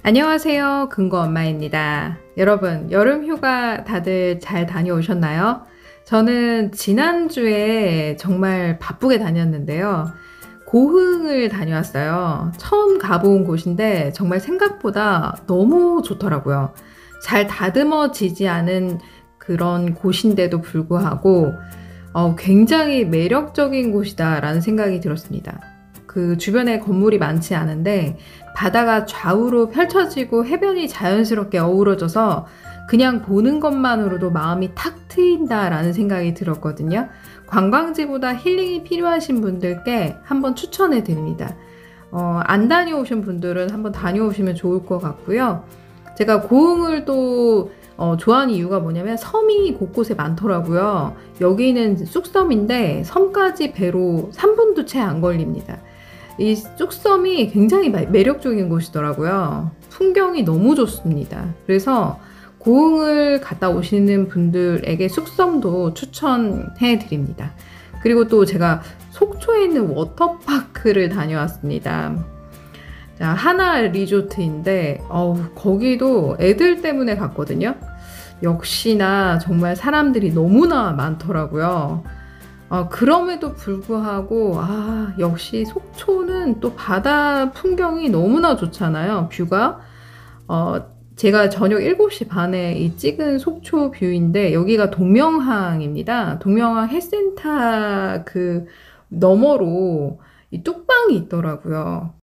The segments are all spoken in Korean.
안녕하세요. 근거엄마입니다. 여러분, 여름휴가 다들 잘 다녀오셨나요? 저는 지난주에 정말 바쁘게 다녔는데요. 고흥을 다녀왔어요. 처음 가본 곳인데 정말 생각보다 너무 좋더라고요. 잘 다듬어지지 않은 그런 곳인데도 불구하고 굉장히 매력적인 곳이다라는 생각이 들었습니다. 그 주변에 건물이 많지 않은데 바다가 좌우로 펼쳐지고 해변이 자연스럽게 어우러져서 그냥 보는 것만으로도 마음이 탁 트인다라는 생각이 들었거든요. 관광지보다 힐링이 필요하신 분들께 한번 추천해 드립니다. 안 다녀오신 분들은 한번 다녀오시면 좋을 것 같고요. 제가 고흥을 또 좋아하는 이유가 뭐냐면 섬이 곳곳에 많더라고요. 여기는 쑥섬인데 섬까지 배로 3분도 채 안 걸립니다. 이 쑥섬이 굉장히 매력적인 곳이더라고요. 풍경이 너무 좋습니다. 그래서 고흥을 갔다 오시는 분들에게 쑥섬도 추천해 드립니다. 그리고 또 제가 속초에 있는 워터파크를 다녀왔습니다. 자, 하나 리조트인데 거기도 애들 때문에 갔거든요. 역시나 정말 사람들이 너무나 많더라고요. 그럼에도 불구하고 역시 속초는 또 바다 풍경이 너무나 좋잖아요. 뷰가 제가 저녁 7시 반에 이 찍은 속초 뷰인데 여기가 동명항입니다. 동명항 해센터 그 너머로 이 뚝방이 있더라고요.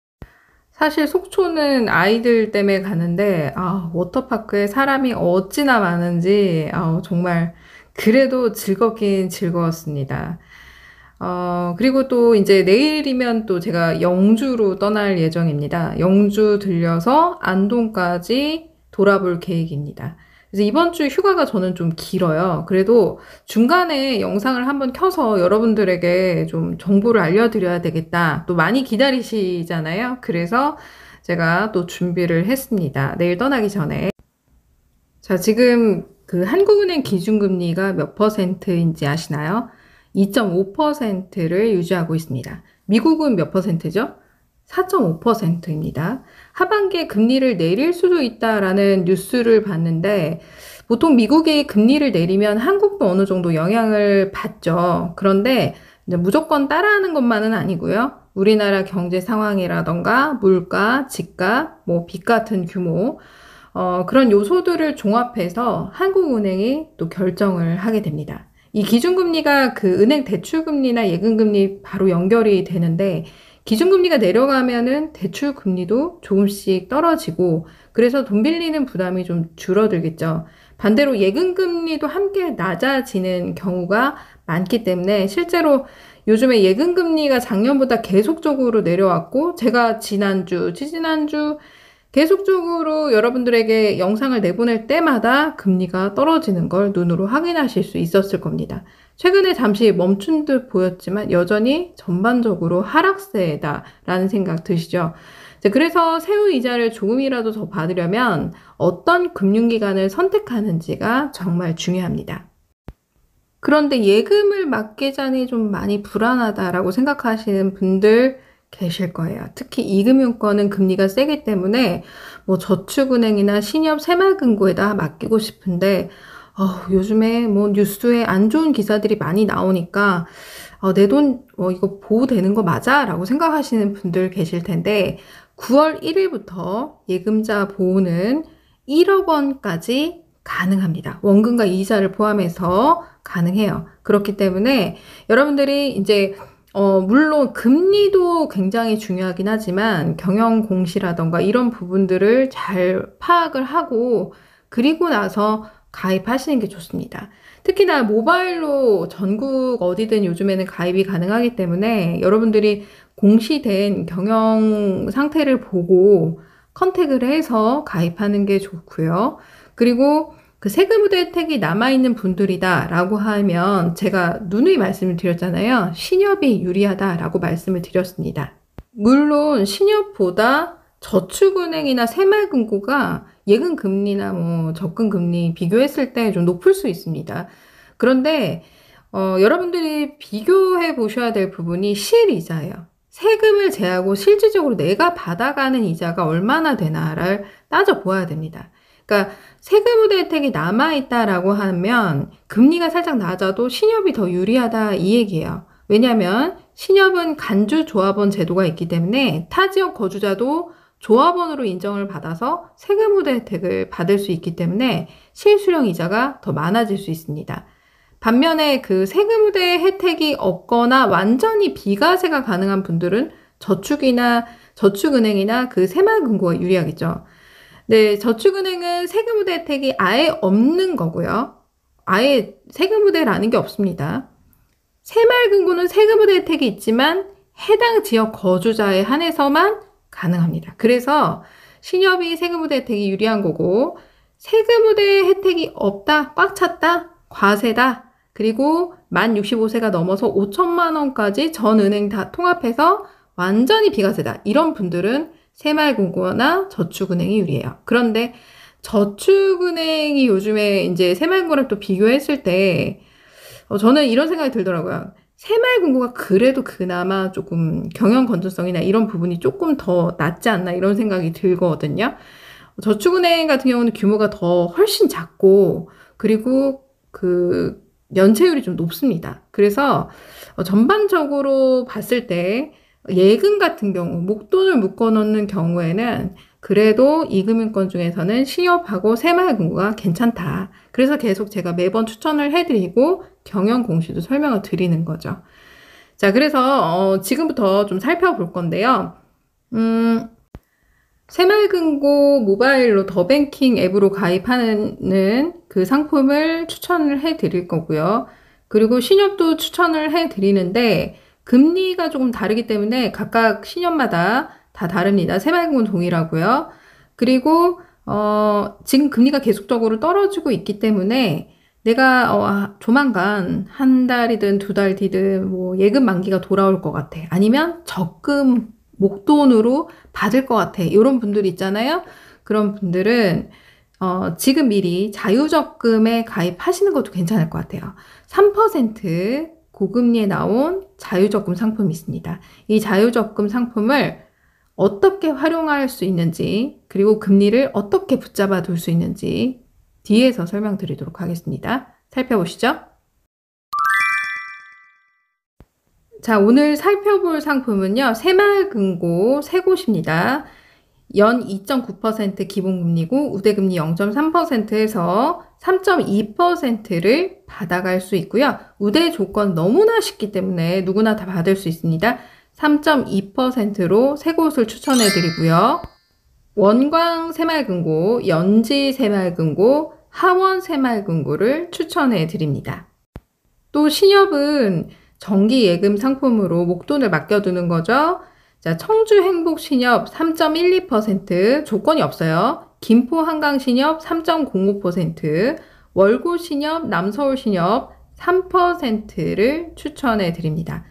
사실 속초는 아이들 때문에 가는데 워터파크에 사람이 어찌나 많은지 정말 그래도 즐겁긴 즐거웠습니다. 그리고 또 이제 내일이면 또 제가 영주로 떠날 예정입니다. 영주 들려서 안동까지 돌아볼 계획입니다. 그래서 이번 주 휴가가 저는 좀 길어요. 그래도 중간에 영상을 한번 켜서 여러분들에게 좀 정보를 알려드려야 되겠다. 또 많이 기다리시잖아요. 그래서 제가 또 준비를 했습니다. 내일 떠나기 전에. 자, 지금 그 한국은행 기준금리가 몇 퍼센트인지 아시나요? 2.5%를 유지하고 있습니다. 미국은 몇 퍼센트죠? 4.5%입니다. 하반기에 금리를 내릴 수도 있다라는 뉴스를 봤는데 보통 미국이 금리를 내리면 한국도 어느 정도 영향을 받죠. 그런데 무조건 따라하는 것만은 아니고요. 우리나라 경제 상황이라던가 물가, 집값, 빚 같은 규모 그런 요소들을 종합해서 한국은행이 또 결정을 하게 됩니다. 이 기준금리가 그 은행 대출금리나 예금금리 바로 연결이 되는데 기준금리가 내려가면은 대출금리도 조금씩 떨어지고 그래서 돈 빌리는 부담이 좀 줄어들겠죠. 반대로 예금금리도 함께 낮아지는 경우가 많기 때문에 실제로 요즘에 예금금리가 작년보다 계속적으로 내려왔고 제가 지난주 계속적으로 여러분들에게 영상을 내보낼 때마다 금리가 떨어지는 걸 눈으로 확인하실 수 있었을 겁니다. 최근에 잠시 멈춘 듯 보였지만 여전히 전반적으로 하락세다라는 생각 드시죠? 그래서 세후 이자를 조금이라도 더 받으려면 어떤 금융기관을 선택하는지가 정말 중요합니다. 그런데 예금을 맡기자니 좀 많이 불안하다라고 생각하시는 분들 계실 거예요. 특히 이금융권은 금리가 세기 때문에 저축은행이나 신협 새마을금고에다 맡기고 싶은데 요즘에 뉴스에 안 좋은 기사들이 많이 나오니까 내 돈 이거 보호되는 거 맞아? 라고 생각하시는 분들 계실 텐데 9월 1일부터 예금자 보호는 1억 원까지 가능합니다. 원금과 이자를 포함해서 가능해요. 그렇기 때문에 여러분들이 이제 물론 금리도 굉장히 중요하긴 하지만 경영 공시라던가 이런 부분들을 잘 파악을 하고 그리고 나서 가입하시는 게 좋습니다. 특히나 모바일로 전국 어디든 요즘에는 가입이 가능하기 때문에 여러분들이 공시된 경영 상태를 보고 컨택을 해서 가입하는 게 좋고요. 그리고 그 세금 혜택이 남아있는 분들이다 라고 하면 제가 누누이 말씀을 드렸잖아요. 신협이 유리하다라고 말씀을 드렸습니다. 물론 신협보다 저축은행이나 새마을금고가 예금금리나 적금금리 비교했을 때 좀 높을 수 있습니다. 그런데 여러분들이 비교해 보셔야 될 부분이 실이자예요. 세금을 제하고 실질적으로 내가 받아가는 이자가 얼마나 되나를 따져보아야 됩니다. 그러니까 세금 우대 혜택이 남아있다라고 하면 금리가 살짝 낮아도 신협이 더 유리하다 이 얘기예요. 왜냐하면 신협은 간주 조합원 제도가 있기 때문에 타 지역 거주자도 조합원으로 인정을 받아서 세금 우대 혜택을 받을 수 있기 때문에 실수령 이자가 더 많아질 수 있습니다. 반면에 그 세금 우대 혜택이 없거나 완전히 비과세가 가능한 분들은 저축은행이나 그 새마을금고가 유리하겠죠. 네, 저축은행은 세금 우대 혜택이 아예 없는 거고요. 아예 세금 우대라는 게 없습니다. 새마을금고는 세금 우대 혜택이 있지만 해당 지역 거주자에 한해서만 가능합니다. 그래서 신협이 세금 우대 혜택이 유리한 거고, 세금 우대 혜택이 없다, 꽉 찼다, 과세다, 그리고 만 65세가 넘어서 5천만 원까지 전 은행 다 통합해서 완전히 비과세다, 이런 분들은 새마을금고나 저축은행이 유리해요. 그런데 저축은행이 요즘에 이제 새마을금고랑 또 비교했을 때 저는 이런 생각이 들더라고요. 새마을금고가 그래도 그나마 조금 경영 건전성이나 이런 부분이 조금 더 낫지 않나 이런 생각이 들거든요. 저축은행 같은 경우는 규모가 더 훨씬 작고, 그리고 그 연체율이 좀 높습니다. 그래서 전반적으로 봤을 때 예금 같은 경우, 목돈을 묶어놓는 경우에는 그래도 이금융권 중에서는 신협하고 새마을금고가 괜찮다. 그래서 계속 제가 매번 추천을 해드리고 경영 공시도 설명을 드리는 거죠. 자, 그래서 지금부터 좀 살펴볼 건데요. 새마을금고 모바일로 더뱅킹 앱으로 가입하는 그 상품을 추천을 해드릴 거고요. 그리고 신협도 추천을 해드리는데 금리가 조금 다르기 때문에 각각 신협마다 다 다릅니다. 새마을금고는 동일하고요. 그리고 지금 금리가 계속적으로 떨어지고 있기 때문에 내가 조만간 한 달이든 두 달 뒤든 뭐 예금 만기가 돌아올 것 같아. 아니면 적금 목돈으로 받을 것 같아. 이런 분들 있잖아요. 그런 분들은 지금 미리 자유적금에 가입하시는 것도 괜찮을 것 같아요. 3% 고금리에 나온 자유적금 상품이 있습니다. 이 자유적금 상품을 어떻게 활용할 수 있는지, 그리고 금리를 어떻게 붙잡아 둘 수 있는지 뒤에서 설명드리도록 하겠습니다. 살펴보시죠. 자, 오늘 살펴볼 상품은요, 새마을금고 세 곳입니다. 연 2.9% 기본금리고 우대금리 0.3%에서 3.2%를 받아갈 수 있고요. 우대 조건 너무나 쉽기 때문에 누구나 다 받을 수 있습니다. 3.2%로 세 곳을 추천해 드리고요. 원광 새마을금고, 연지 새마을금고, 하원 새마을금고를 추천해 드립니다. 또 신협은 정기 예금 상품으로 목돈을 맡겨두는 거죠. 자, 청주 행복 신협 3.12%, 조건이 없어요. 김포 한강 신협 3.05%, 월고 신협, 남서울 신협 3%를 추천해 드립니다.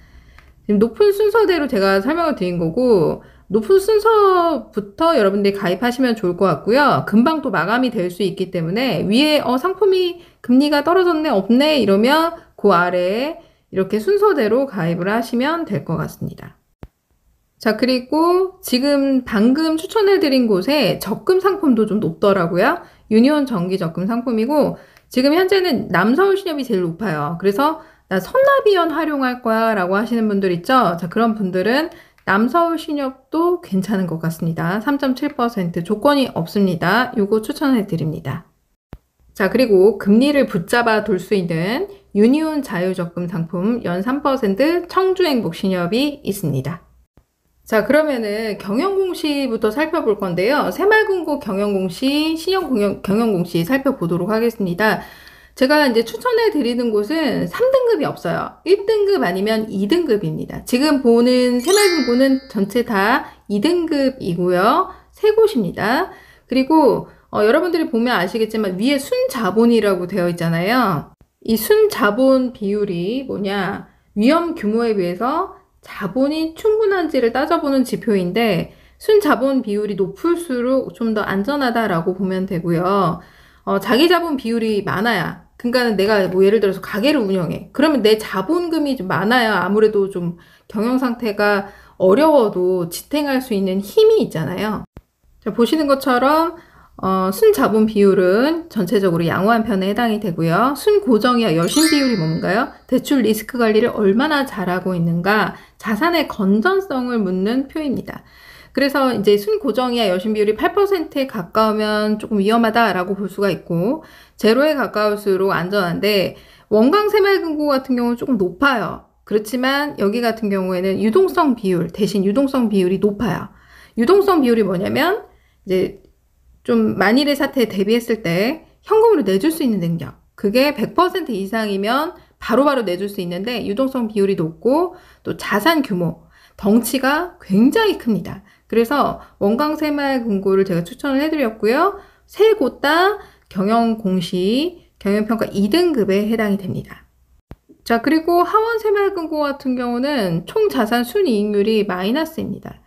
지금 높은 순서대로 제가 설명을 드린 거고, 높은 순서부터 여러분들이 가입하시면 좋을 것 같고요. 금방 또 마감이 될 수 있기 때문에 위에 상품이 금리가 떨어졌네, 없네 이러면 그 아래에 이렇게 순서대로 가입을 하시면 될 것 같습니다. 자, 그리고 지금 방금 추천해드린 곳에 적금 상품도 좀 높더라고요. 유니온 정기 적금 상품이고, 지금 현재는 남서울 신협이 제일 높아요. 그래서 나 선납이연 활용할 거야 라고 하시는 분들 있죠. 자, 그런 분들은 남서울 신협도 괜찮은 것 같습니다. 3.7%, 조건이 없습니다. 요거 추천해 드립니다. 자, 그리고 금리를 붙잡아 둘 수 있는 유니온 자유적금 상품 연 3% 청주행복 신협이 있습니다. 자, 그러면은 경영공시부터 살펴볼 건데요. 새마을금고 경영공시, 신협 경영공시 살펴보도록 하겠습니다. 제가 이제 추천해 드리는 곳은 3등급이 없어요. 1등급 아니면 2등급입니다. 지금 보는 새마을금고는 전체 다 2등급이고요. 세 곳입니다. 그리고 여러분들이 보면 아시겠지만 위에 순자본이라고 되어 있잖아요. 이 순자본 비율이 뭐냐? 위험 규모에 비해서 자본이 충분한지를 따져보는 지표인데, 순자본 비율이 높을수록 좀 더 안전하다라고 보면 되고요. 자기 자본 비율이 많아야, 그러니까 내가 뭐 예를 들어서 가게를 운영해. 그러면 내 자본금이 좀 많아야 아무래도 좀 경영 상태가 어려워도 지탱할 수 있는 힘이 있잖아요. 자, 보시는 것처럼 순자본 비율은 전체적으로 양호한 편에 해당이 되고요. 순고정이와 여신 비율이 뭔가요? 대출 리스크 관리를 얼마나 잘하고 있는가, 자산의 건전성을 묻는 표입니다. 그래서 이제 순고정이와 여신 비율이 8%에 가까우면 조금 위험하다라고 볼 수가 있고, 제로에 가까울수록 안전한데, 원광 새마을금고 같은 경우는 조금 높아요. 그렇지만 여기 같은 경우에는 유동성 비율, 대신 유동성 비율이 높아요. 유동성 비율이 뭐냐면 이제 좀 만일의 사태에 대비했을 때 현금으로 내줄 수 있는 능력, 그게 100% 이상이면 바로바로 내줄 수 있는데 유동성 비율이 높고 또 자산 규모, 덩치가 굉장히 큽니다. 그래서 원광새마을금고를 제가 추천을 해드렸고요. 세 곳 다 경영공시, 경영평가 2등급에 해당이 됩니다. 자, 그리고 하원새마을금고 같은 경우는 총 자산 순이익률이 마이너스입니다.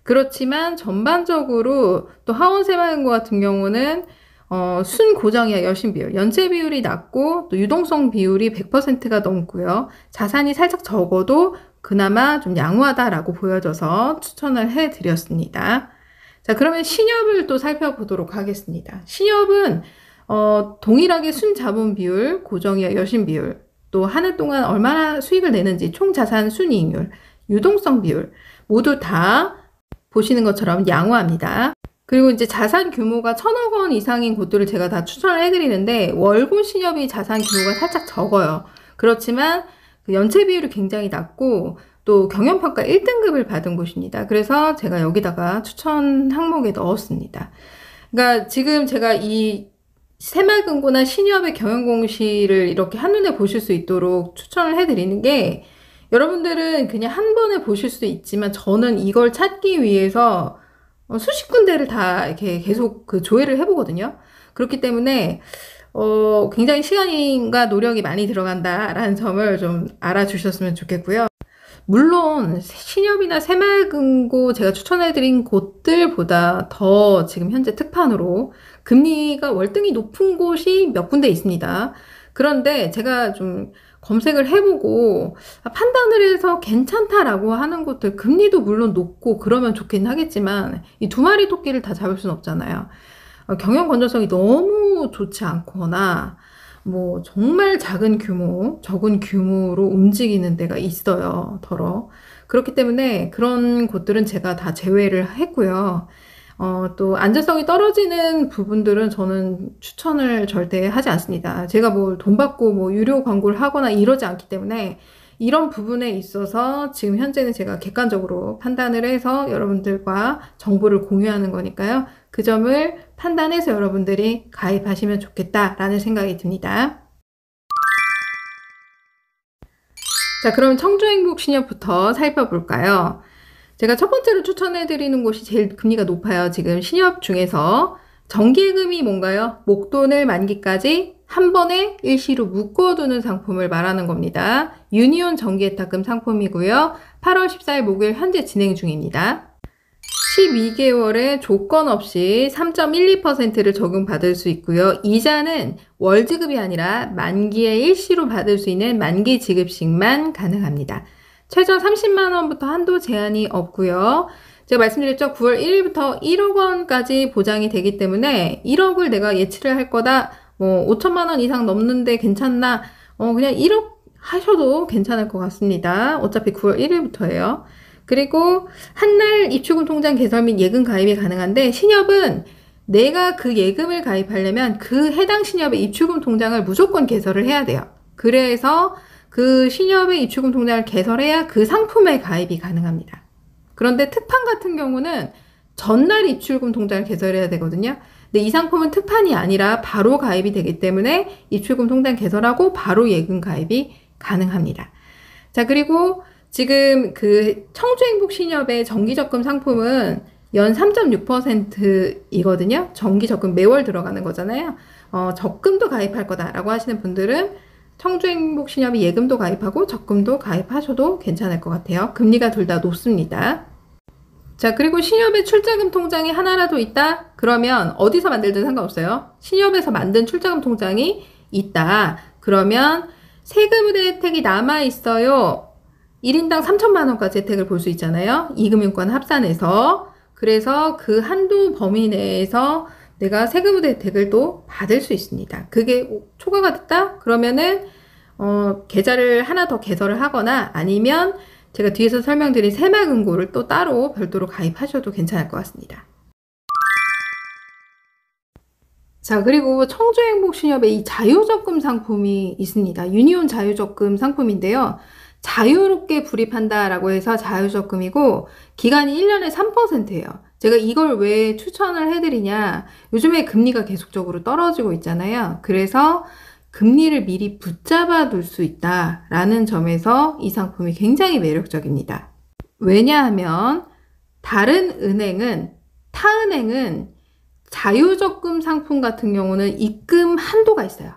그렇지만 전반적으로 또 하원새마을금고 같은 경우는 순고정이야 여신 비율, 연체 비율이 낮고 또 유동성 비율이 100%가 넘고요. 자산이 살짝 적어도 그나마 좀 양호하다라고 보여져서 추천을 해드렸습니다. 자, 그러면 신협을 또 살펴보도록 하겠습니다. 신협은 동일하게 순자본 비율, 고정이야 여신 비율, 또 한 해 동안 얼마나 수익을 내는지 총 자산 순이익률, 유동성 비율 모두 다 보시는 것처럼 양호합니다. 그리고 이제 자산 규모가 1,000억 원 이상인 곳들을 제가 다 추천을 해드리는데, 월본 신협이 자산 규모가 살짝 적어요. 그렇지만 그 연체 비율이 굉장히 낮고 또 경영평가 1등급을 받은 곳입니다. 그래서 제가 여기다가 추천 항목에 넣었습니다. 그러니까 지금 제가 이 새마을금고나 신협의 경영공시를 이렇게 한눈에 보실 수 있도록 추천을 해드리는 게, 여러분들은 그냥 한 번에 보실 수 있지만 저는 이걸 찾기 위해서 수십 군데를 다 이렇게 계속 그 조회를 해보거든요. 그렇기 때문에 굉장히 시간과 노력이 많이 들어간다라는 점을 좀 알아주셨으면 좋겠고요. 물론 신협이나 새마을금고 제가 추천해드린 곳들보다 더 지금 현재 특판으로 금리가 월등히 높은 곳이 몇 군데 있습니다. 그런데 제가 좀 검색을 해보고 판단을 해서 괜찮다라고 하는 곳들, 금리도 물론 높고 그러면 좋긴 하겠지만 이 두 마리 토끼를 다 잡을 수는 없잖아요. 경영 건전성이 너무 좋지 않거나 뭐 정말 작은 규모, 적은 규모로 움직이는 데가 있어요. 그렇기 때문에 그런 곳들은 제가 다 제외를 했고요. 또 안전성이 떨어지는 부분들은 저는 추천을 절대 하지 않습니다. 제가 뭐 돈 받고 뭐 유료 광고를 하거나 이러지 않기 때문에 이런 부분에 있어서 지금 현재는 제가 객관적으로 판단을 해서 여러분들과 정보를 공유하는 거니까요. 그 점을 판단해서 여러분들이 가입하시면 좋겠다라는 생각이 듭니다. 자, 그럼 청주행복신협부터 살펴볼까요? 제가 첫 번째로 추천해드리는 곳이 제일 금리가 높아요. 지금 신협 중에서. 정기예금이 뭔가요? 목돈을 만기까지 한 번에 일시로 묶어두는 상품을 말하는 겁니다. 유니온 정기예탁금 상품이고요. 8월 14일 목요일 현재 진행 중입니다. 12개월에 조건 없이 3.12%를 적용받을 수 있고요. 이자는 월지급이 아니라 만기에 일시로 받을 수 있는 만기 지급식만 가능합니다. 최저 30만 원부터 한도 제한이 없고요. 제가 말씀드렸죠. 9월 1일부터 1억 원까지 보장이 되기 때문에 1억을 내가 예치를 할 거다. 뭐 5천만 원 이상 넘는데 괜찮나? 그냥 1억 하셔도 괜찮을 것 같습니다. 어차피 9월 1일부터예요. 그리고 한날 입출금 통장 개설 및 예금 가입이 가능한데, 신협은 내가 그 예금을 가입하려면 그 해당 신협의 입출금 통장을 무조건 개설을 해야 돼요. 그래서 그 신협의 입출금 통장을 개설해야 그 상품의 가입이 가능합니다. 그런데 특판 같은 경우는 전날 입출금 통장을 개설해야 되거든요. 근데 이 상품은 특판이 아니라 바로 가입이 되기 때문에 입출금 통장 개설하고 바로 예금 가입이 가능합니다. 자, 그리고 지금 그 청주행복신협의 정기적금 상품은 연 3.6%이거든요. 정기적금 매월 들어가는 거잖아요. 적금도 가입할 거다라고 하시는 분들은 청주행복신협이 예금도 가입하고 적금도 가입하셔도 괜찮을 것 같아요. 금리가 둘 다 높습니다. 자, 그리고 신협의 출자금 통장이 하나라도 있다? 그러면 어디서 만들든 상관없어요. 신협에서 만든 출자금 통장이 있다. 그러면 세금 혜택이 남아있어요. 1인당 3천만 원까지 혜택을 볼 수 있잖아요. 이금융권 합산해서. 그래서 그 한도 범위 내에서 내가 세금 혜택을 또 받을 수 있습니다. 그게 초과가 됐다? 그러면은 계좌를 하나 더 개설을 하거나 아니면 제가 뒤에서 설명드린 새마금고를 또 따로 별도로 가입하셔도 괜찮을 것 같습니다. 자, 그리고 청주행복신협에 이 자유적금 상품이 있습니다. 유니온 자유적금 상품인데요. 자유롭게 불입한다라고 해서 자유적금이고 기간이 1년에 3%예요. 제가 이걸 왜 추천을 해드리냐. 요즘에 금리가 계속적으로 떨어지고 있잖아요. 그래서 금리를 미리 붙잡아 둘 수 있다라는 점에서 이 상품이 굉장히 매력적입니다. 왜냐하면 다른 은행은, 타은행은 자유적금 상품 같은 경우는 입금 한도가 있어요.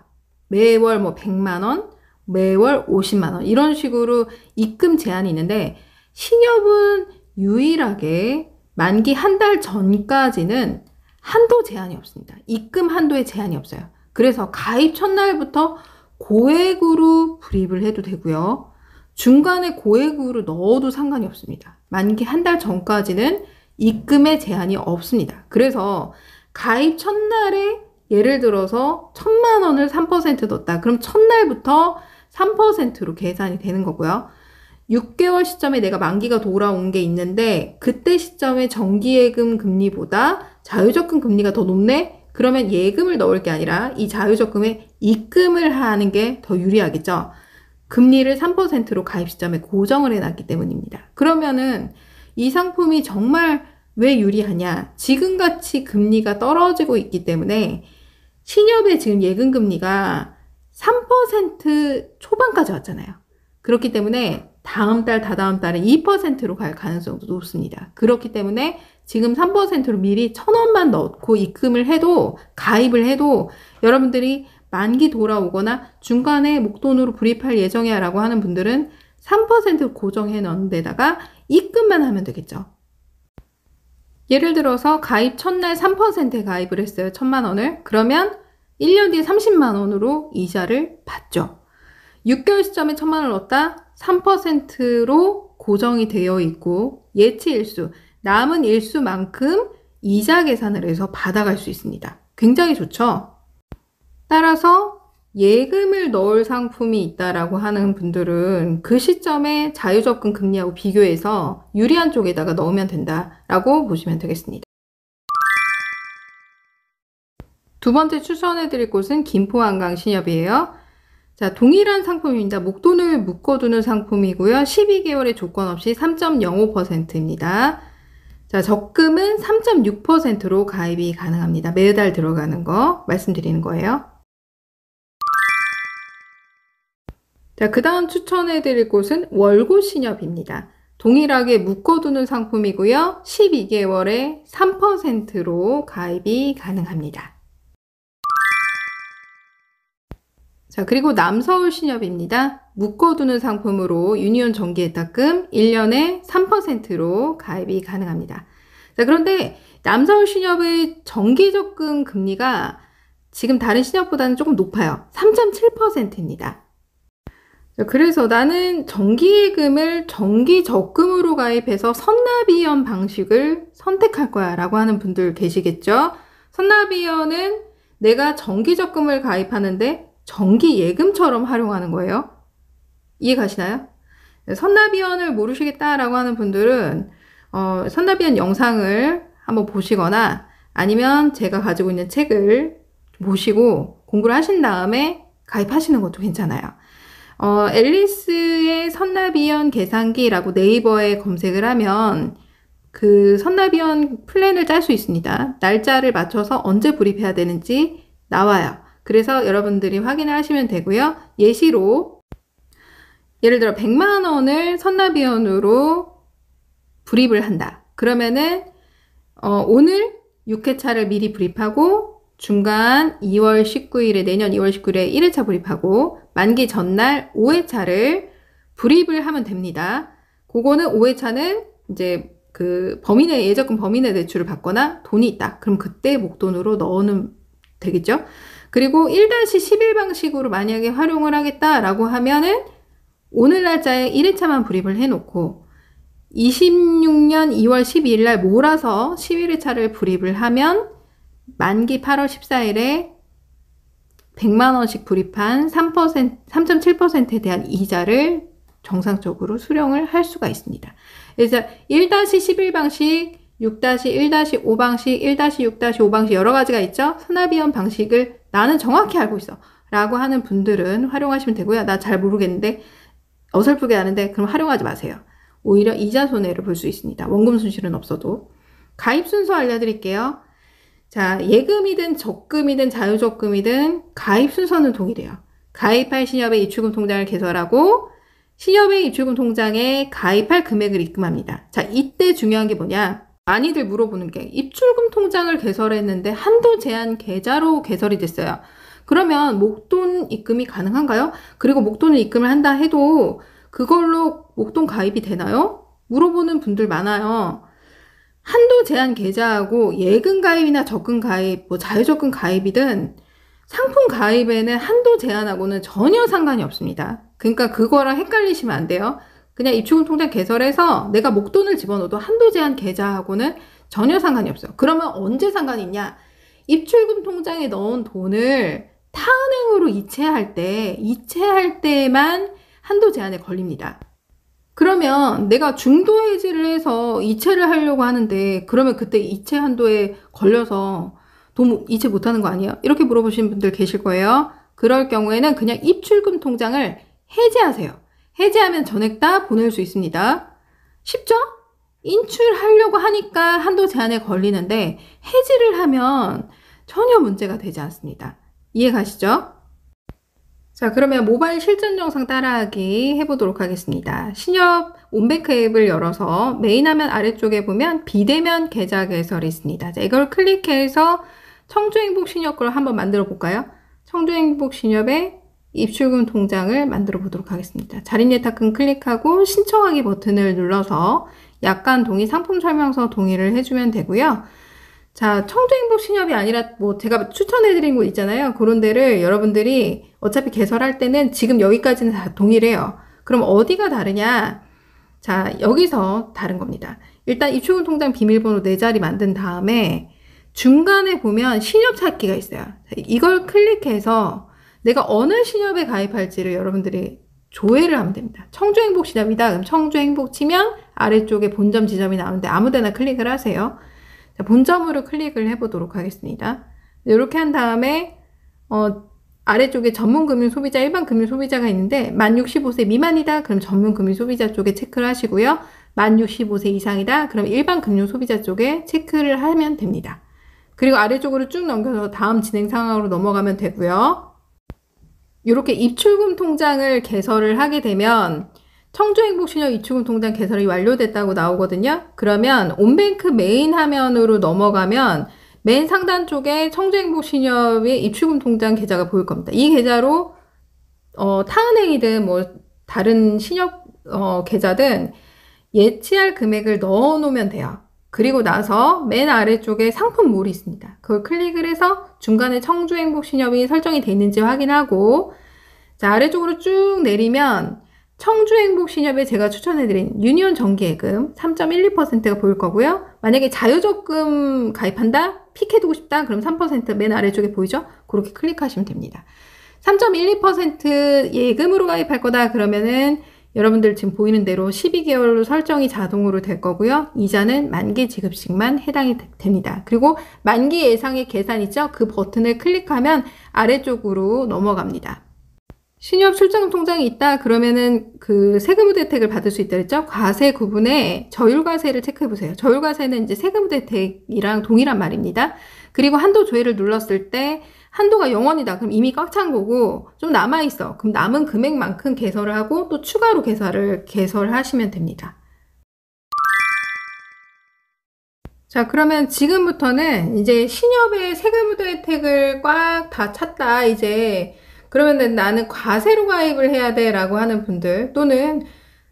매월 뭐 100만 원, 매월 50만 원 이런 식으로 입금 제한이 있는데 신협은 유일하게 만기 한 달 전까지는 한도 제한이 없습니다. 입금 한도에 제한이 없어요. 그래서 가입 첫날부터 고액으로 불입을 해도 되고요. 중간에 고액으로 넣어도 상관이 없습니다. 만기 한 달 전까지는 입금에 제한이 없습니다. 그래서 가입 첫날에 예를 들어서 1,000만 원을 3% 넣었다. 그럼 첫날부터 3%로 계산이 되는 거고요. 6개월 시점에 내가 만기가 돌아온 게 있는데 그때 시점에 정기예금 금리보다 자유적금 금리가 더 높네? 그러면 예금을 넣을 게 아니라 이 자유적금에 입금을 하는 게 더 유리하겠죠. 금리를 3%로 가입 시점에 고정을 해놨기 때문입니다. 그러면은 이 상품이 정말 왜 유리하냐? 지금같이 금리가 떨어지고 있기 때문에 신협의 지금 예금 금리가 3% 초반까지 왔잖아요. 그렇기 때문에 다음 달, 다다음 달에 2%로 갈 가능성도 높습니다. 그렇기 때문에 지금 3%로 미리 1,000원만 넣고 입금을 해도, 가입을 해도 여러분들이 만기 돌아오거나 중간에 목돈으로 불입할 예정이야 라고 하는 분들은 3% 고정해 넣은 데다가 입금만 하면 되겠죠. 예를 들어서 가입 첫날 3%에 가입을 했어요. 1,000만 원을. 그러면 1년 뒤에 30만 원으로 이자를 받죠. 6개월 시점에 1,000만 원을 넣었다. 3%로 고정이 되어 있고 예치 일수, 남은 일수만큼 이자 계산을 해서 받아갈 수 있습니다. 굉장히 좋죠? 따라서 예금을 넣을 상품이 있다라고 하는 분들은 그 시점에 자유적금 금리하고 비교해서 유리한 쪽에다가 넣으면 된다라고 보시면 되겠습니다. 두 번째 추천해드릴 곳은 김포한강신협이에요. 자, 동일한 상품입니다. 목돈을 묶어두는 상품이고요. 12개월의 조건 없이 3.05%입니다. 자, 적금은 3.6%로 가입이 가능합니다. 매달 들어가는 거 말씀드리는 거예요. 자, 그 다음 추천해드릴 곳은 월고신협입니다. 동일하게 묶어두는 상품이고요. 12개월에 3%로 가입이 가능합니다. 자, 그리고 남서울신협입니다. 묶어두는 상품으로 유니온 정기예탁금 1년에 3%로 가입이 가능합니다. 자, 그런데 남서울신협의 정기적금 금리가 지금 다른 신협보다는 조금 높아요. 3.7%입니다. 그래서 나는 정기예금을 정기적금으로 가입해서 선납이연 방식을 선택할 거야 라고 하는 분들 계시겠죠? 선납이연은 내가 정기적금을 가입하는데 정기예금처럼 활용하는 거예요. 이해 가시나요? 선납이연을 모르시겠다라고 하는 분들은 선납이연 영상을 한번 보시거나 아니면 제가 가지고 있는 책을 보시고 공부를 하신 다음에 가입하시는 것도 괜찮아요. 앨리스의 선납이연 계산기라고 네이버에 검색을 하면 그 선납이연 플랜을 짤 수 있습니다. 날짜를 맞춰서 언제 불입해야 되는지 나와요. 그래서 여러분들이 확인을 하시면 되고요. 예시로 예를 들어 100만 원을 선납이연으로 불입을 한다. 그러면은 오늘 6회차를 미리 불입하고 중간 2월 19일에 내년 2월 19일에 1회차 불입하고 만기 전날 5회차를 불입을 하면 됩니다. 그거는 5회차는 이제 그 범위 내 예적금 범위 내 대출을 받거나 돈이 있다. 그럼 그때 목돈으로 넣으면 되겠죠. 그리고 1-11 방식으로 만약에 활용을 하겠다라고 하면은 오늘 날짜에 1회차만 불입을 해놓고 26년 2월 12일 날 몰아서 11회차를 불입을 하면 만기 8월 14일에 100만원씩 불입한 3.7%에 대한 이자를 정상적으로 수령을 할 수가 있습니다. 그래서 1-11 방식, 6-1-5 방식, 1-6-5 방식 여러 가지가 있죠. 수납이원 방식을 나는 정확히 알고 있어 라고 하는 분들은 활용하시면 되고요. 나 잘 모르겠는데 어설프게 아는데 그럼 활용하지 마세요. 오히려 이자 손해를 볼 수 있습니다. 원금 손실은 없어도. 가입 순서 알려드릴게요. 자, 예금이든 적금이든 자유적금이든 가입 순서는 동일해요. 가입할 신협의 입출금 통장을 개설하고 신협의 입출금 통장에 가입할 금액을 입금합니다. 자, 이때 중요한 게 뭐냐? 많이들 물어보는 게 입출금 통장을 개설했는데 한도 제한 계좌로 개설이 됐어요. 그러면 목돈 입금이 가능한가요? 그리고 목돈을 입금을 한다 해도 그걸로 목돈 가입이 되나요? 물어보는 분들 많아요. 한도 제한 계좌하고 예금 가입이나 적금 가입, 뭐 자유적금 가입이든 상품 가입에는 한도 제한하고는 전혀 상관이 없습니다. 그러니까 그거랑 헷갈리시면 안 돼요. 그냥 입출금 통장 개설해서 내가 목돈을 집어넣어도 한도 제한 계좌하고는 전혀 상관이 없어요. 그러면 언제 상관이 있냐? 입출금 통장에 넣은 돈을 타은행으로 이체할 때만 한도 제한에 걸립니다. 그러면 내가 중도 해지를 해서 이체를 하려고 하는데 그러면 그때 이체 한도에 걸려서 돈 이체 못하는 거 아니에요? 이렇게 물어보시는 분들 계실 거예요. 그럴 경우에는 그냥 입출금 통장을 해지하세요. 해지하면 전액 다 보낼 수 있습니다. 쉽죠? 인출하려고 하니까 한도 제한에 걸리는데 해지를 하면 전혀 문제가 되지 않습니다. 이해 가시죠? 자, 그러면 모바일 실전 영상 따라하기 해보도록 하겠습니다. 신협 온뱅크 앱을 열어서 메인 화면 아래쪽에 보면 비대면 계좌 개설이 있습니다. 자, 이걸 클릭해서 청주행복 신협 걸 한번 만들어 볼까요? 청주행복 신협의 입출금 통장을 만들어 보도록 하겠습니다. 자립 예탁금 클릭하고 신청하기 버튼을 눌러서 약관 동의, 상품 설명서 동의를 해주면 되고요. 자, 청주행복 신협이 아니라 뭐 제가 추천해드린 곳 있잖아요. 그런 데를 여러분들이 어차피 개설할 때는 지금 여기까지는 다 동일해요. 그럼 어디가 다르냐? 자, 여기서 다른 겁니다. 일단 입출금 통장 비밀번호 4자리 만든 다음에 중간에 보면 신협 찾기가 있어요. 자, 이걸 클릭해서 내가 어느 신협에 가입할지를 여러분들이 조회를 하면 됩니다. 청주행복 신협이다. 그럼 청주행복 치면 아래쪽에 본점 지점이 나오는데 아무 데나 클릭을 하세요. 자, 본점으로 클릭을 해보도록 하겠습니다. 이렇게 한 다음에 아래쪽에 전문금융소비자, 일반금융소비자가 있는데 만 65세 미만이다. 그럼 전문금융소비자 쪽에 체크를 하시고요. 만 65세 이상이다. 그럼 일반금융소비자 쪽에 체크를 하면 됩니다. 그리고 아래쪽으로 쭉 넘겨서 다음 진행 상황으로 넘어가면 되고요. 이렇게 입출금 통장을 개설을 하게 되면 청주행복신협 입출금 통장 개설이 완료됐다고 나오거든요. 그러면 온뱅크 메인 화면으로 넘어가면 맨 상단 쪽에 청주행복신협의 입출금 통장 계좌가 보일 겁니다. 이 계좌로 타은행이든 뭐 다른 신협 계좌든 예치할 금액을 넣어 놓으면 돼요. 그리고 나서 맨 아래쪽에 상품몰이 있습니다. 그걸 클릭을 해서 중간에 청주행복신협이 설정이 되어 있는지 확인하고, 자, 아래쪽으로 쭉 내리면 청주행복신협에 제가 추천해드린 유니온 정기예금 3.12%가 보일 거고요. 만약에 자유적금 가입한다? 픽해두고 싶다? 그럼 3%맨 아래쪽에 보이죠? 그렇게 클릭하시면 됩니다. 3.12% 예금으로 가입할 거다 그러면은 여러분들 지금 보이는 대로 12개월로 설정이 자동으로 될 거고요. 이자는 만기 지급식만 해당이 됩니다. 그리고 만기 예상의 계산 있죠? 그 버튼을 클릭하면 아래쪽으로 넘어갑니다. 신협 출자금 통장이 있다 그러면은 그 세금 혜택을 받을 수 있다 그랬죠? 과세 구분에 저율과세를 체크해 보세요. 저율과세는 이제 세금 혜택이랑 동일한 말입니다. 그리고 한도 조회를 눌렀을 때 한도가 0원이다. 그럼 이미 꽉 찬 거고 좀 남아있어. 그럼 남은 금액만큼 개설을 하고 또 추가로 개설하시면 됩니다. 자, 그러면 지금부터는 이제 신협의 세금 혜택을 꽉 다 찼다. 이제 그러면 나는 과세로 가입을 해야 돼 라고 하는 분들, 또는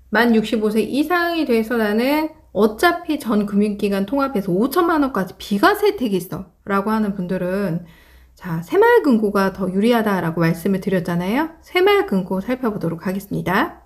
만 65세 이상이 돼서 나는 어차피 전 금융기관 통합해서 5천만 원까지 비과세 혜택이 있어 라고 하는 분들은, 자, 새마을금고가 더 유리하다라고 말씀을 드렸잖아요. 새마을금고 살펴보도록 하겠습니다.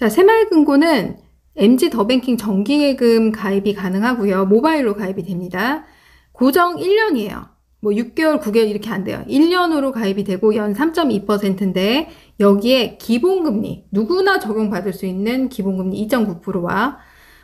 자, 새마을금고는 MG 더뱅킹 정기예금 가입이 가능하고요. 모바일로 가입이 됩니다. 고정 1년이에요. 뭐 6개월, 9개월 이렇게 안 돼요. 1년으로 가입이 되고 연 3.2%인데 여기에 기본금리, 누구나 적용받을 수 있는 기본금리 2.9%와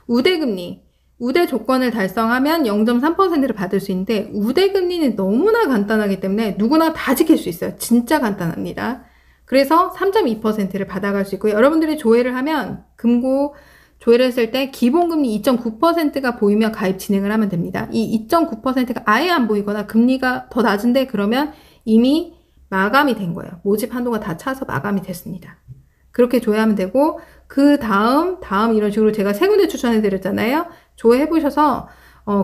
우대금리, 우대 조건을 달성하면 0.3%를 받을 수 있는데 우대금리는 너무나 간단하기 때문에 누구나 다 지킬 수 있어요. 진짜 간단합니다. 그래서 3.2%를 받아갈 수 있고요. 여러분들이 조회를 하면 금고 조회를 했을 때 기본금리 2.9%가 보이면 가입 진행을 하면 됩니다. 이 2.9%가 아예 안 보이거나 금리가 더 낮은데 그러면 이미 마감이 된 거예요. 모집 한도가 다 차서 마감이 됐습니다. 그렇게 조회하면 되고 그 다음 이런 식으로 제가 세 군데 추천해 드렸잖아요. 조회해 보셔서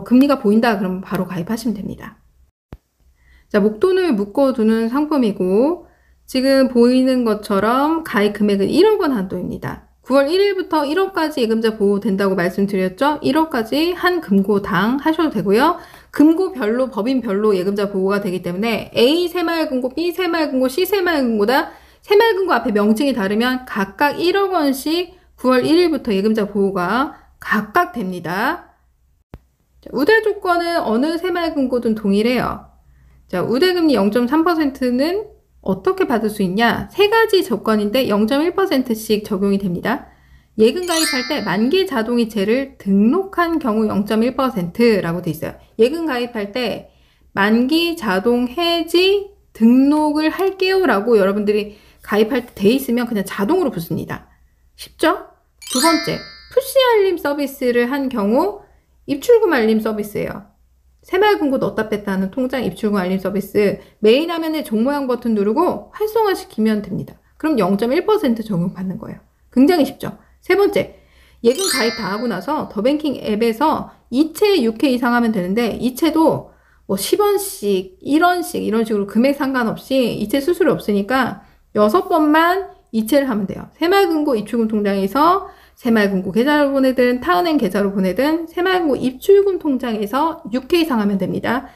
금리가 보인다 그러면 바로 가입하시면 됩니다. 자, 목돈을 묶어두는 상품이고 지금 보이는 것처럼 가입 금액은 1억 원 한도입니다. 9월 1일부터 1억까지 예금자 보호된다고 말씀드렸죠. 1억까지 한 금고당 하셔도 되고요. 금고별로 법인별로 예금자 보호가 되기 때문에 A 새마을금고, B 새마을금고, C 새마을금고다 새마을금고 앞에 명칭이 다르면 각각 1억 원씩 9월 1일부터 예금자 보호가 각각 됩니다. 자, 우대 조건은 어느 새마을금고든 동일해요. 자, 우대금리 0.3%는 어떻게 받을 수 있냐? 세 가지 조건인데 0.1%씩 적용이 됩니다. 예금 가입할 때 만기 자동이체를 등록한 경우 0.1%라고 돼 있어요. 예금 가입할 때 만기 자동 해지 등록을 할게요 라고 여러분들이 가입할 때 돼 있으면 그냥 자동으로 붙습니다. 쉽죠? 두 번째, 푸시 알림 서비스를 한 경우 입출금 알림 서비스예요. 새마을금고 넣었다 뺐다 하는 통장 입출금 알림 서비스 메인 화면에 종 모양 버튼 누르고 활성화시키면 됩니다. 그럼 0.1% 적용받는 거예요. 굉장히 쉽죠? 세 번째, 예금 가입 다 하고 나서 더뱅킹 앱에서 이체 6회 이상 하면 되는데 이체도 뭐 10원씩, 1원씩 이런 식으로 금액 상관없이 이체 수수료 없으니까 6번만 이체를 하면 돼요. 새마을금고 입출금 통장에서 새마을금고 계좌로 보내든 타은행 계좌로 보내든 새마을금고 입출금 통장에서 6회 이상 하면 됩니다.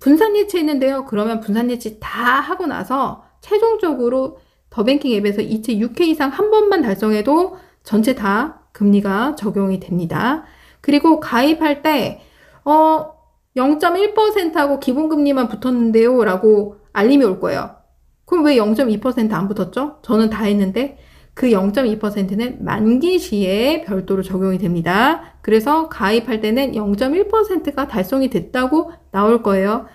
분산 예치 있는데요. 그러면 분산 예치 다 하고 나서 최종적으로 더뱅킹 앱에서 이체 6회 이상 한 번만 달성해도 전체 다 금리가 적용이 됩니다. 그리고 가입할 때 0.1%하고 기본금리만 붙었는데요 라고 알림이 올 거예요. 그럼 왜 0.2% 안 붙었죠? 저는 다 했는데 그 0.2%는 만기 시에 별도로 적용이 됩니다. 그래서 가입할 때는 0.1%가 달성이 됐다고 나올 거예요.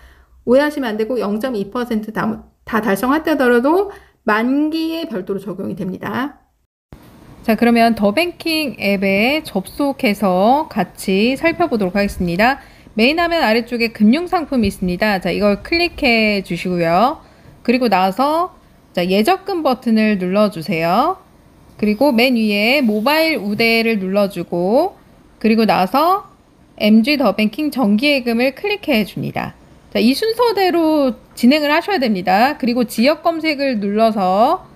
오해하시면 안 되고 0.2% 다 달성했다더라도 만기에 별도로 적용이 됩니다. 자, 그러면 더뱅킹 앱에 접속해서 같이 살펴보도록 하겠습니다. 메인 화면 아래쪽에 금융상품이 있습니다. 자, 이걸 클릭해 주시고요. 그리고 나서 자, 예적금 버튼을 눌러주세요. 그리고 맨 위에 모바일 우대를 눌러주고 그리고 나서 MG 더뱅킹 정기예금을 클릭해 줍니다. 자, 이 순서대로 진행을 하셔야 됩니다. 그리고 지역 검색을 눌러서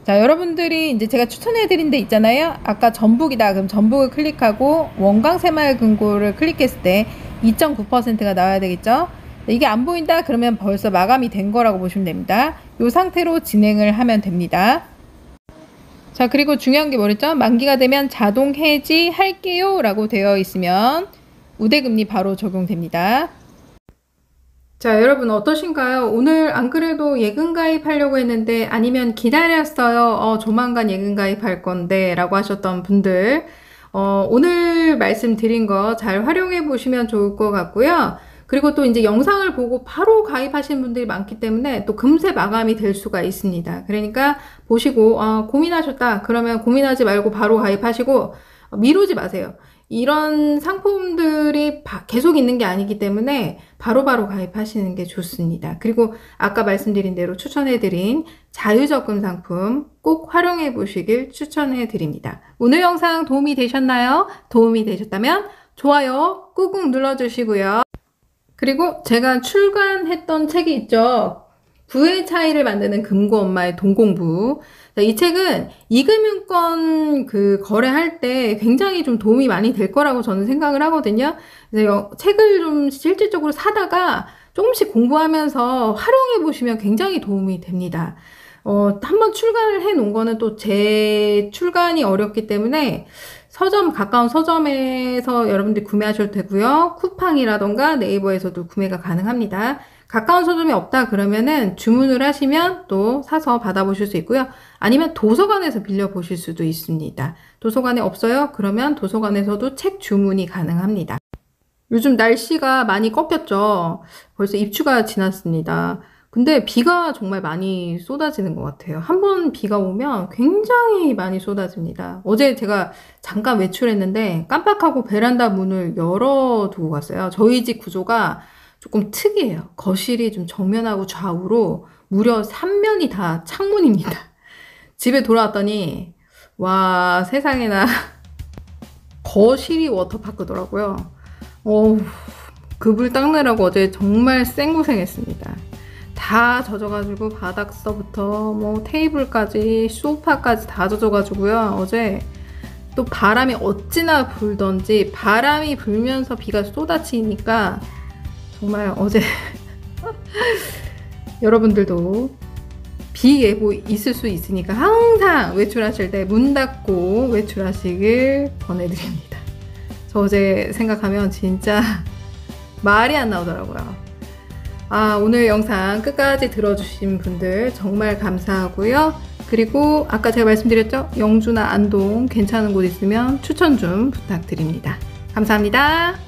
자, 여러분들이 이제 제가 추천해 드린 데 있잖아요. 아까 전북이다. 그럼 전북을 클릭하고 원광 새마을금고를 클릭했을 때 2.9%가 나와야 되겠죠. 이게 안 보인다 그러면 벌써 마감이 된 거라고 보시면 됩니다. 이 상태로 진행을 하면 됩니다. 자, 그리고 중요한 게 뭐랬죠? 만기가 되면 자동 해지 할게요 라고 되어 있으면 우대금리 바로 적용됩니다. 자, 여러분 어떠신가요? 오늘 안 그래도 예금 가입하려고 했는데 아니면 기다렸어요. 조만간 예금 가입할 건데 라고 하셨던 분들 오늘 말씀드린 거 잘 활용해 보시면 좋을 것 같고요. 그리고 또 이제 영상을 보고 바로 가입하시는 분들이 많기 때문에 또 금세 마감이 될 수가 있습니다. 그러니까 보시고 고민하셨다 그러면 고민하지 말고 바로 가입하시고 미루지 마세요. 이런 상품들이 계속 있는 게 아니기 때문에 바로바로 가입하시는 게 좋습니다. 그리고 아까 말씀드린 대로 추천해드린 자유적금 상품 꼭 활용해 보시길 추천해 드립니다. 오늘 영상 도움이 되셨나요? 도움이 되셨다면 좋아요 꾹꾹 눌러주시고요. 그리고 제가 출간했던 책이 있죠. 부의 차이를 만드는 금고 엄마의 돈공부. 이 책은 이금융권 거래할 때 굉장히 좀 도움이 많이 될 거라고 저는 생각을 하거든요. 그래서 책을 좀 실질적으로 사다가 조금씩 공부하면서 활용해 보시면 굉장히 도움이 됩니다. 한번 출간을 해 놓은 거는 또 재출간이 어렵기 때문에 가까운 서점에서 여러분들이 구매하셔도 되고요. 쿠팡이라던가 네이버에서도 구매가 가능합니다. 가까운 서점이 없다 그러면은 주문을 하시면 또 사서 받아보실 수 있고요. 아니면 도서관에서 빌려보실 수도 있습니다. 도서관에 없어요? 그러면 도서관에서도 책 주문이 가능합니다. 요즘 날씨가 많이 꺾였죠. 벌써 입추가 지났습니다. 근데 비가 정말 많이 쏟아지는 것 같아요. 한 번 비가 오면 굉장히 많이 쏟아집니다. 어제 제가 잠깐 외출했는데 깜빡하고 베란다 문을 열어두고 갔어요. 저희 집 구조가 조금 특이해요. 거실이 좀 정면하고 좌우로 무려 3면이 다 창문입니다. 집에 돌아왔더니 와, 세상에나 거실이 워터파크더라고요. 어우, 그불 닦느라고 어제 정말 생고생했습니다. 다 젖어가지고 바닥서부터 뭐 테이블까지 소파까지 다 젖어가지고요. 어제 또 바람이 어찌나 불던지 바람이 불면서 비가 쏟아지니까 정말 어제 여러분들도 비 예보 있을 수 있으니까 항상 외출하실 때 문 닫고 외출하시길 권해드립니다. 저 어제 생각하면 진짜 말이 안 나오더라고요. 오늘 영상 끝까지 들어주신 분들 정말 감사하고요. 그리고 아까 제가 말씀드렸죠? 영주나 안동 괜찮은 곳 있으면 추천 좀 부탁드립니다. 감사합니다.